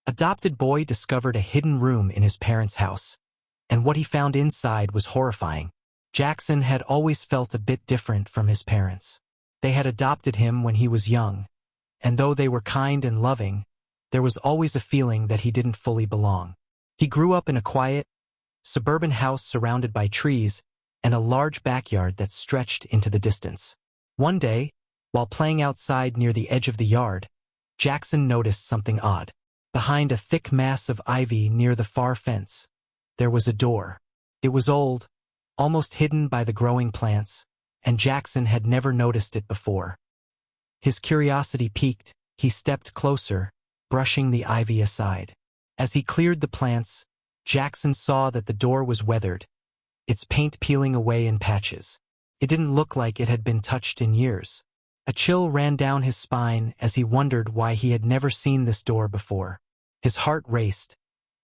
Adopted boy discovered a hidden room in his parents' house, and what he found inside was horrifying. Jackson had always felt a bit different from his parents. They had adopted him when he was young, and though they were kind and loving, there was always a feeling that he didn't fully belong. He grew up in a quiet, suburban house surrounded by trees and a large backyard that stretched into the distance. One day, while playing outside near the edge of the yard, Jackson noticed something odd. Behind a thick mass of ivy near the far fence, there was a door. It was old, almost hidden by the growing plants, and Jackson had never noticed it before. His curiosity piqued. He stepped closer, brushing the ivy aside. As he cleared the plants, Jackson saw that the door was weathered, its paint peeling away in patches. It didn't look like it had been touched in years. A chill ran down his spine as he wondered why he had never seen this door before. His heart raced,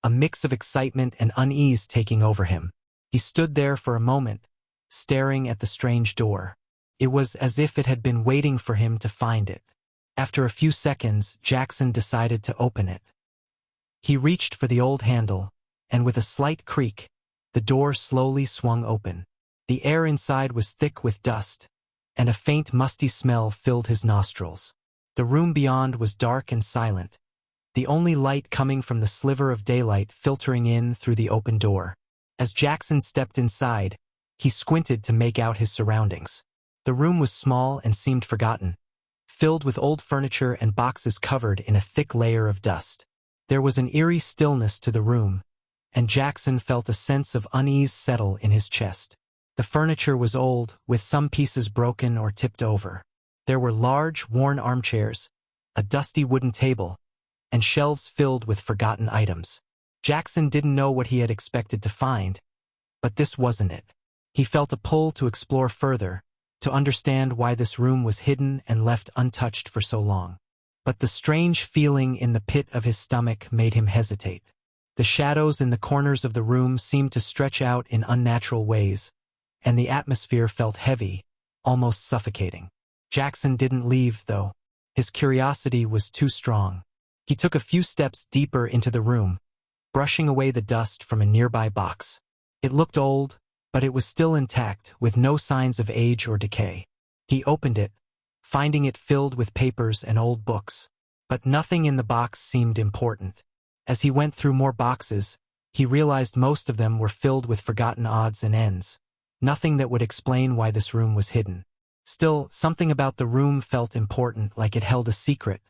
a mix of excitement and unease taking over him. He stood there for a moment, staring at the strange door. It was as if it had been waiting for him to find it. After a few seconds, Jackson decided to open it. He reached for the old handle, and with a slight creak, the door slowly swung open. The air inside was thick with dust, and a faint musty smell filled his nostrils. The room beyond was dark and silent, the only light coming from the sliver of daylight filtering in through the open door. As Jackson stepped inside, he squinted to make out his surroundings. The room was small and seemed forgotten, filled with old furniture and boxes covered in a thick layer of dust. There was an eerie stillness to the room, and Jackson felt a sense of unease settle in his chest. The furniture was old, with some pieces broken or tipped over. There were large, worn armchairs, a dusty wooden table, and shelves filled with forgotten items. Jackson didn't know what he had expected to find, but this wasn't it. He felt a pull to explore further, to understand why this room was hidden and left untouched for so long. But the strange feeling in the pit of his stomach made him hesitate. The shadows in the corners of the room seemed to stretch out in unnatural ways, and the atmosphere felt heavy, almost suffocating. Jackson didn't leave, though. His curiosity was too strong. He took a few steps deeper into the room, brushing away the dust from a nearby box. It looked old, but it was still intact, with no signs of age or decay. He opened it, finding it filled with papers and old books. But nothing in the box seemed important. As he went through more boxes, he realized most of them were filled with forgotten odds and ends. Nothing that would explain why this room was hidden. Still, something about the room felt important, like it held a secret.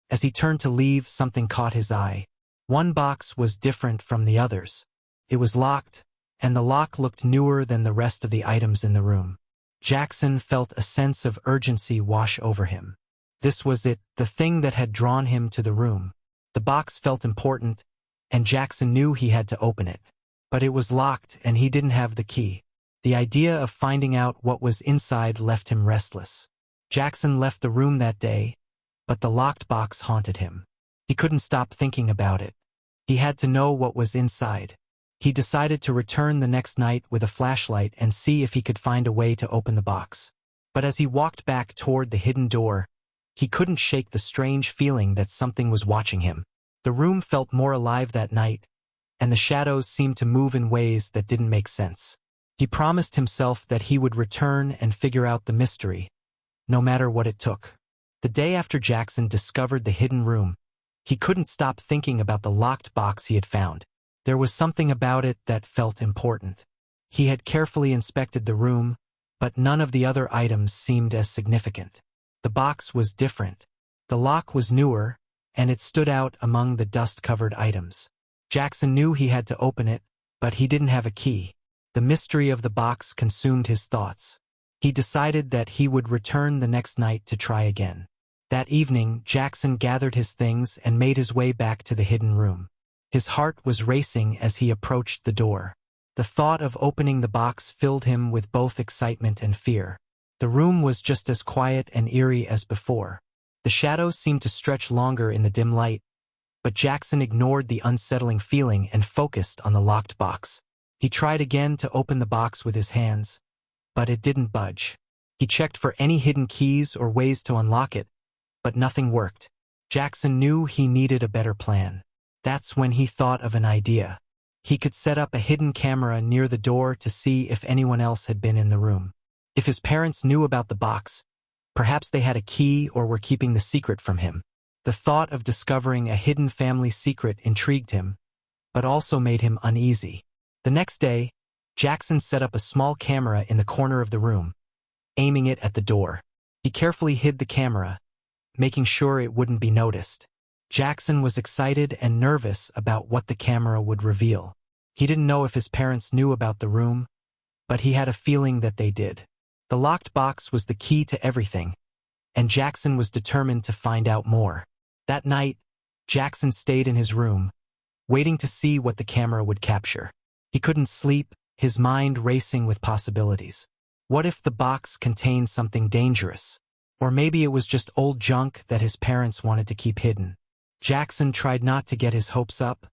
As he turned to leave, something caught his eye. One box was different from the others. It was locked, and the lock looked newer than the rest of the items in the room. Jackson felt a sense of urgency wash over him. This was it, the thing that had drawn him to the room. The box felt important, and Jackson knew he had to open it. But it was locked, and he didn't have the key. The idea of finding out what was inside left him restless. Jackson left the room that day, but the locked box haunted him. He couldn't stop thinking about it. He had to know what was inside. He decided to return the next night with a flashlight and see if he could find a way to open the box. But as he walked back toward the hidden door, he couldn't shake the strange feeling that something was watching him. The room felt more alive that night, and the shadows seemed to move in ways that didn't make sense. He promised himself that he would return and figure out the mystery, no matter what it took. The day after Jackson discovered the hidden room, he couldn't stop thinking about the locked box he had found. There was something about it that felt important. He had carefully inspected the room, but none of the other items seemed as significant. The box was different. The lock was newer, and it stood out among the dust-covered items. Jackson knew he had to open it, but he didn't have a key. The mystery of the box consumed his thoughts. He decided that he would return the next night to try again. That evening, Jackson gathered his things and made his way back to the hidden room. His heart was racing as he approached the door. The thought of opening the box filled him with both excitement and fear. The room was just as quiet and eerie as before. The shadows seemed to stretch longer in the dim light, but Jackson ignored the unsettling feeling and focused on the locked box. He tried again to open the box with his hands, but it didn't budge. He checked for any hidden keys or ways to unlock it, but nothing worked. Jackson knew he needed a better plan. That's when he thought of an idea. He could set up a hidden camera near the door to see if anyone else had been in the room. If his parents knew about the box, perhaps they had a key or were keeping the secret from him. The thought of discovering a hidden family secret intrigued him, but also made him uneasy. The next day, Jackson set up a small camera in the corner of the room, aiming it at the door. He carefully hid the camera, making sure it wouldn't be noticed. Jackson was excited and nervous about what the camera would reveal. He didn't know if his parents knew about the room, but he had a feeling that they did. The locked box was the key to everything, and Jackson was determined to find out more. That night, Jackson stayed in his room, waiting to see what the camera would capture. He couldn't sleep, his mind racing with possibilities. What if the box contained something dangerous? Or maybe it was just old junk that his parents wanted to keep hidden. Jackson tried not to get his hopes up,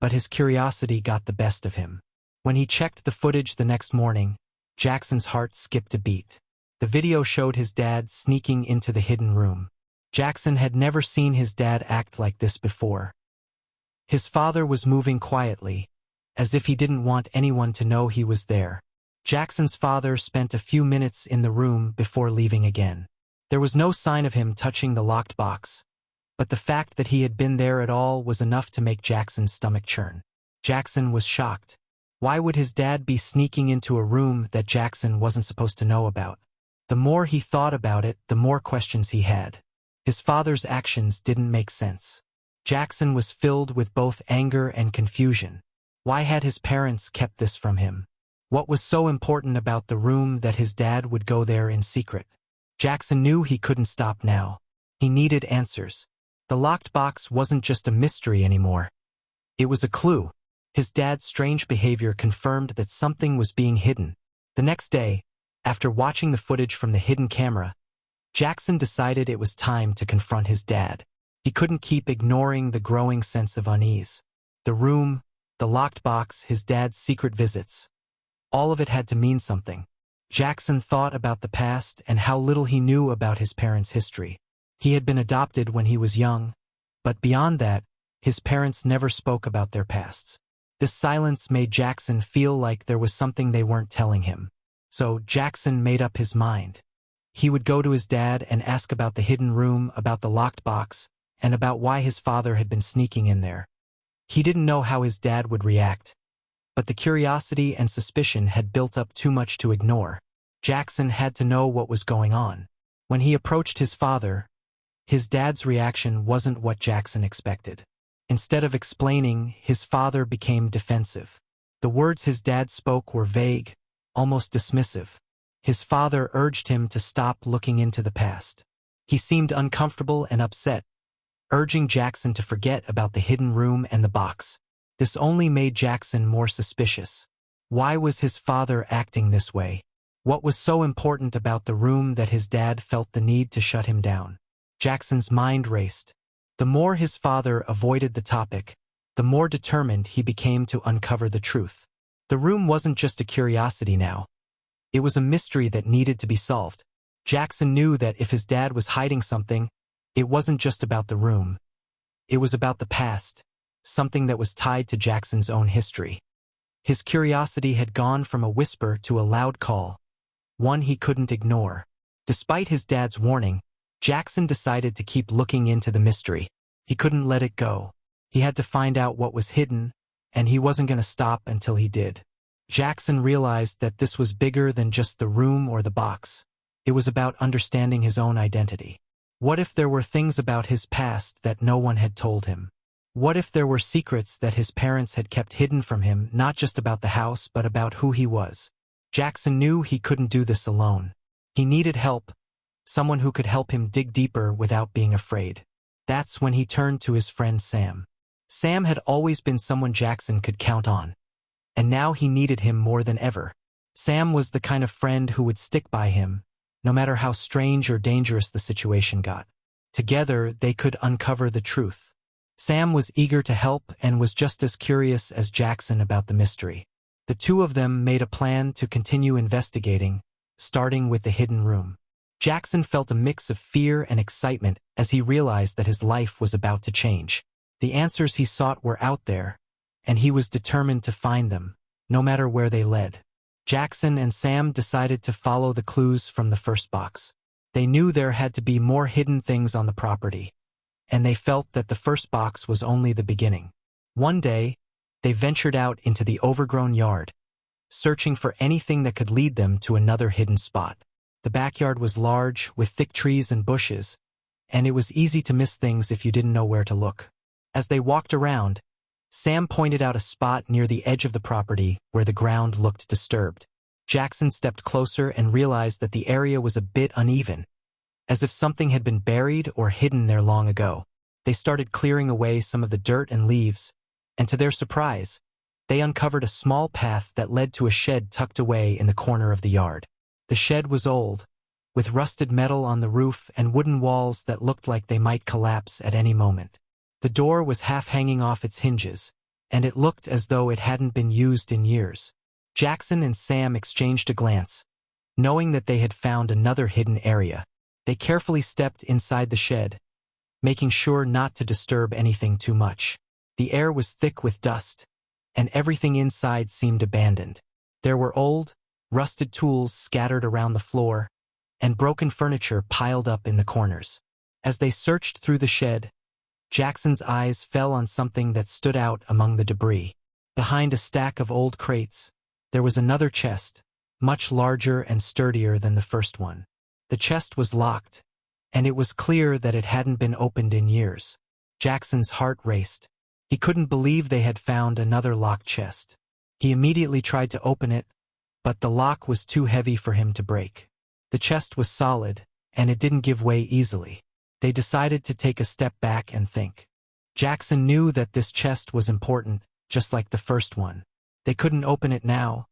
but his curiosity got the best of him. When he checked the footage the next morning, Jackson's heart skipped a beat. The video showed his dad sneaking into the hidden room. Jackson had never seen his dad act like this before. His father was moving quietly, as if he didn't want anyone to know he was there. Jackson's father spent a few minutes in the room before leaving again. There was no sign of him touching the locked box, but the fact that he had been there at all was enough to make Jackson's stomach churn. Jackson was shocked. Why would his dad be sneaking into a room that Jackson wasn't supposed to know about? The more he thought about it, the more questions he had. His father's actions didn't make sense. Jackson was filled with both anger and confusion. Why had his parents kept this from him? What was so important about the room that his dad would go there in secret? Jackson knew he couldn't stop now. He needed answers. The locked box wasn't just a mystery anymore. It was a clue. His dad's strange behavior confirmed that something was being hidden. The next day, after watching the footage from the hidden camera, Jackson decided it was time to confront his dad. He couldn't keep ignoring the growing sense of unease. The room, the locked box, his dad's secret visits. All of it had to mean something. Jackson thought about the past and how little he knew about his parents' history. He had been adopted when he was young, but beyond that, his parents never spoke about their pasts. This silence made Jackson feel like there was something they weren't telling him. So Jackson made up his mind. He would go to his dad and ask about the hidden room, about the locked box, and about why his father had been sneaking in there. He didn't know how his dad would react, but the curiosity and suspicion had built up too much to ignore. Jackson had to know what was going on. When he approached his father, his dad's reaction wasn't what Jackson expected. Instead of explaining, his father became defensive. The words his dad spoke were vague, almost dismissive. His father urged him to stop looking into the past. He seemed uncomfortable and upset, urging Jackson to forget about the hidden room and the box. This only made Jackson more suspicious. Why was his father acting this way? What was so important about the room that his dad felt the need to shut him down? Jackson's mind raced. The more his father avoided the topic, the more determined he became to uncover the truth. The room wasn't just a curiosity now. It was a mystery that needed to be solved. Jackson knew that if his dad was hiding something, it wasn't just about the room. It was about the past, something that was tied to Jackson's own history. His curiosity had gone from a whisper to a loud call, one he couldn't ignore. Despite his dad's warning, Jackson decided to keep looking into the mystery. He couldn't let it go. He had to find out what was hidden, and he wasn't going to stop until he did. Jackson realized that this was bigger than just the room or the box. It was about understanding his own identity. What if there were things about his past that no one had told him? What if there were secrets that his parents had kept hidden from him, not just about the house, but about who he was? Jackson knew he couldn't do this alone. He needed help, someone who could help him dig deeper without being afraid. That's when he turned to his friend Sam. Sam had always been someone Jackson could count on, and now he needed him more than ever. Sam was the kind of friend who would stick by him, no matter how strange or dangerous the situation got. Together, they could uncover the truth. Sam was eager to help and was just as curious as Jackson about the mystery. The two of them made a plan to continue investigating, starting with the hidden room. Jackson felt a mix of fear and excitement as he realized that his life was about to change. The answers he sought were out there, and he was determined to find them, no matter where they led. Jackson and Sam decided to follow the clues from the first box. They knew there had to be more hidden things on the property, and they felt that the first box was only the beginning. One day, they ventured out into the overgrown yard, searching for anything that could lead them to another hidden spot. The backyard was large, with thick trees and bushes, and it was easy to miss things if you didn't know where to look. As they walked around, Sam pointed out a spot near the edge of the property where the ground looked disturbed. Jackson stepped closer and realized that the area was a bit uneven, as if something had been buried or hidden there long ago. They started clearing away some of the dirt and leaves, and to their surprise, they uncovered a small path that led to a shed tucked away in the corner of the yard. The shed was old, with rusted metal on the roof and wooden walls that looked like they might collapse at any moment. The door was half hanging off its hinges, and it looked as though it hadn't been used in years. Jackson and Sam exchanged a glance, knowing that they had found another hidden area. They carefully stepped inside the shed, making sure not to disturb anything too much. The air was thick with dust, and everything inside seemed abandoned. There were old, rusted tools scattered around the floor, and broken furniture piled up in the corners. As they searched through the shed, Jackson's eyes fell on something that stood out among the debris. Behind a stack of old crates, there was another chest, much larger and sturdier than the first one. The chest was locked, and it was clear that it hadn't been opened in years. Jackson's heart raced. He couldn't believe they had found another locked chest. He immediately tried to open it, but the lock was too heavy for him to break. The chest was solid, and it didn't give way easily. They decided to take a step back and think. Jackson knew that this chest was important, just like the first one. They couldn't open it now,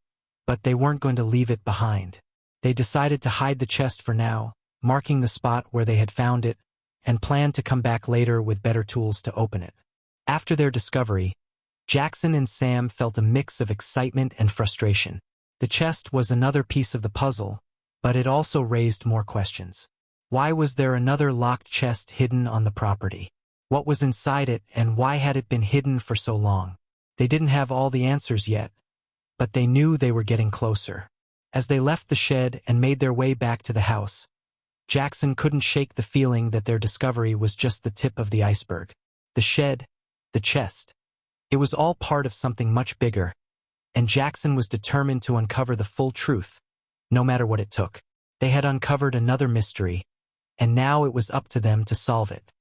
but they weren't going to leave it behind. They decided to hide the chest for now, marking the spot where they had found it, and planned to come back later with better tools to open it. After their discovery, Jackson and Sam felt a mix of excitement and frustration. The chest was another piece of the puzzle, but it also raised more questions. Why was there another locked chest hidden on the property? What was inside it, and why had it been hidden for so long? They didn't have all the answers yet, but they knew they were getting closer. As they left the shed and made their way back to the house, Jackson couldn't shake the feeling that their discovery was just the tip of the iceberg. The shed, the chest, it was all part of something much bigger, and Jackson was determined to uncover the full truth, no matter what it took. They had uncovered another mystery, and now it was up to them to solve it.